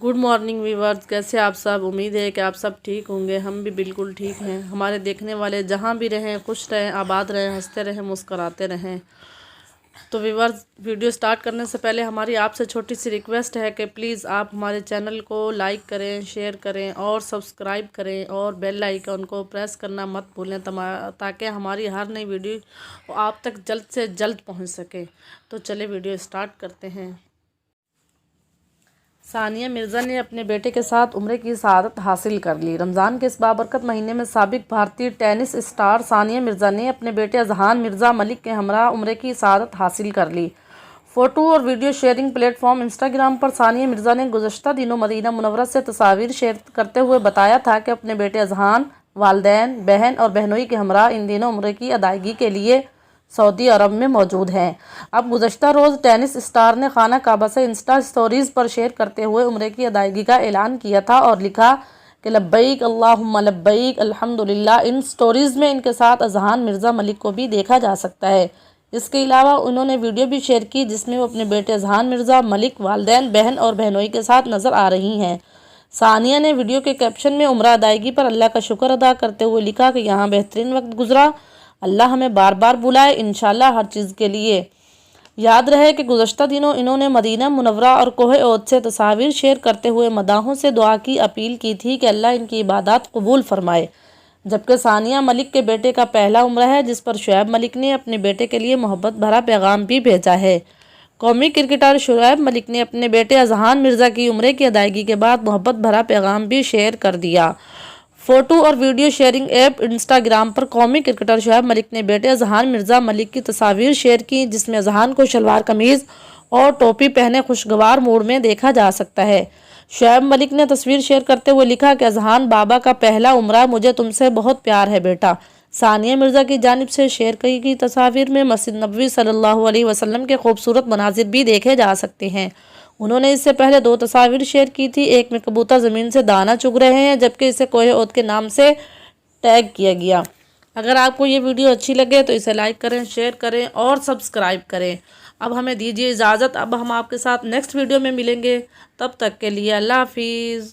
Good morning viewers, कैसे आप सब। उम्मीद है कि आप सब ठीक होंगे। हम भी बिल्कुल ठीक हैं। हमारे देखने वाले जहाँ भी रहें खुश रहें, आबाद रहें, हंसते रहें, मुस्कराते रहें। तो व्यूअर्स, वीडियो स्टार्ट करने से पहले हमारी आपसे छोटी सी रिक्वेस्ट है कि प्लीज़ आप हमारे चैनल को लाइक करें, शेयर करें और सब्सक्राइब करें और बेल आइकन को प्रेस करना मत भूलें ताकि हमारी हर नई वीडियो आप तक जल्द से जल्द पहुँच सके। तो चलिए वीडियो स्टार्ट करते हैं। सानिया मिर्ज़ा ने अपने बेटे के साथ उम्रे की सआदत हासिल कर ली। रमज़ान के इस बाबरकत महीने में साबिक भारतीय टेनिस स्टार सानिया मिर्ज़ा ने अपने बेटे अजहान मिर्ज़ा मलिक के हमरा उम्रे की सआदत हासिल कर ली। फ़ोटो और वीडियो शेयरिंग प्लेटफॉर्म इंस्टाग्राम पर सानिया मिर्ज़ा ने गुज़श्ता दिनों मदीना मुनव्वरा से तस्वीर शेयर करते हुए बताया था कि अपने बेटे अजहान, वालिदैन, बहन और बहनोई के हमरा इन दिनों उम्रे की अदायगी के लिए सऊदी अरब में मौजूद हैं। अब गुज़श्ता रोज़ टेनिस स्टार ने खाना काबा से इंस्टा स्टोरीज़ पर शेयर करते हुए उम्रे की अदायगी का ऐलान किया था और लिखा कि लब्बैक अल्लाहुम्मा लब्बैक अल्हम्दुलिल्लाह। इन स्टोरीज़ में इनके साथ अजहान मिर्ज़ा मलिक को भी देखा जा सकता है। इसके अलावा उन्होंने वीडियो भी शेयर की जिसमें वो अपने बेटे अजहान मिर्ज़ा मलिक, वालिदैन, बहन और बहनोई के साथ नज़र आ रही हैं। सानिया ने वीडियो के कैप्शन में उम्रा अदायगी पर अल्लाह का शुक्र अदा करते हुए लिखा कि यहाँ बेहतरीन वक्त गुजरा, अल्लाह हमें बार बार बुलाए इंशाल्लाह हर चीज़ के लिए। याद रहे कि गुज़श्ता दिनों इन्होंने मदीना मुनव्वरा और कोहे ओद से तस्वीर शेयर करते हुए मदाहों से दुआ की अपील की थी कि अल्लाह इनकी इबादत कबूल फरमाए। जबकि सानिया मलिक के बेटे का पहला उम्रा है जिस पर शुएब मलिक ने अपने बेटे के लिए मोहब्बत भरा पैगाम भी भेजा है। कौमी क्रिकेटर शुएब मलिक ने अपने बेटे अजहान मिर्ज़ा की उम्रे की अदायगी के बाद मोहब्बत भरा पैगाम भी शेयर कर दिया। फ़ोटो और वीडियो शेयरिंग ऐप इंस्टाग्राम पर कौमी क्रिकेटर शुएब मलिक ने बेटे अजहान मिर्ज़ा मलिक की तस्वीर शेयर की जिसमें अजहान को शलवार कमीज़ और टोपी पहने खुशगवार मूड में देखा जा सकता है। शुएब मलिक ने तस्वीर शेयर करते हुए लिखा कि अजहान बाबा का पहला उम्रा, मुझे तुमसे बहुत प्यार है बेटा। सानिया मिर्ज़ा की जानिब से शेयर की गई तस्वीर में मस्जिद नबवी सल्लल्लाहु अलैहि वसल्लम के खूबसूरत मनाजिर भी देखे जा सकते हैं। उन्होंने इससे पहले 2 तस्वीर शेयर की थी। एक में कबूतर ज़मीन से दाना चुग रहे हैं जबकि इसे कोहे ओद के नाम से टैग किया गया। अगर आपको ये वीडियो अच्छी लगे तो इसे लाइक करें, शेयर करें और सब्सक्राइब करें। अब हमें दीजिए इजाज़त। अब हम आपके साथ नेक्स्ट वीडियो में मिलेंगे। तब तक के लिए अल्लाह हाफिज़।